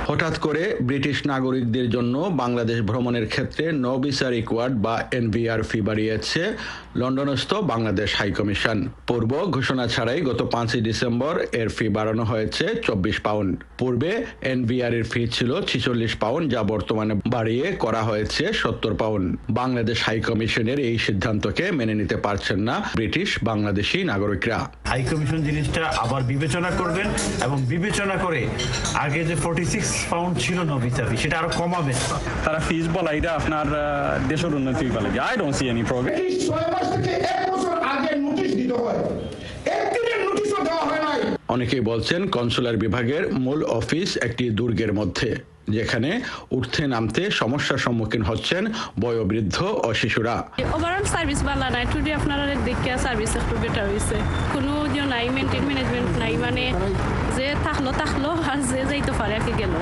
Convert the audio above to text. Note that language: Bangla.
হঠাৎ করে ব্রিটিশ নাগরিকদের জন্য বাংলাদেশ ভ্রমণের ক্ষেত্রে নো ভিসা রিকোয়ার্ড বা এনভিআর ফি বাড়িয়েছে লন্ডনস্থ বাংলাদেশ হাইকমিশন। পূর্ব ঘোষণা ছাড়াই গত 5 ডিসেম্বর এর ফি বাড়ানো হয়েছে 24 পাউন্ড। পূর্বে এনভিআর এর ফি ছিল 46 পাউন্ড, যা বর্তমানে বাড়িয়ে করা হয়েছে 70 পাউন্ড। বাংলাদেশ হাইকমিশনের এই সিদ্ধান্তকে মেনে নিতে পারছেন না ব্রিটিশ বাংলাদেশি নাগরিকরা। হাইকমিশন জিনিসটা আবার বিবেচনা করবেন এবং বিবেচনা করে আগে যে 46 পাউন্ড ছিল নো ভিসা ফি সেটা আরো কমাবেন। তারা ফিস বলা এটা আপনার দেশের উন্নতি বলে। I don't see any problem. 6 মাস থেকে 1 বছর আগে নোটিশ দিতে হয়, একদিনের নোটিশও দেওয়া হয় নাই। অনেকেই বলছেন কনসুলার বিভাগের মূল অফিস একটি দুর্গের মধ্যে, যেখানে উঠতে নামতে সমস্যার সম্মুখীন হচ্ছেন বয়োবৃদ্ধ ও শিশুরা। ওভারঅল সার্ভিস ভালো নাই, টুডে আপনারা দেখে সার্ভিস একটু বেটার হয়েছে। কোনো নাই মেনটেন ম্যানেজমেন্ট নাই, মানে যে থাকলো আর যে যাইতে পারে গেল।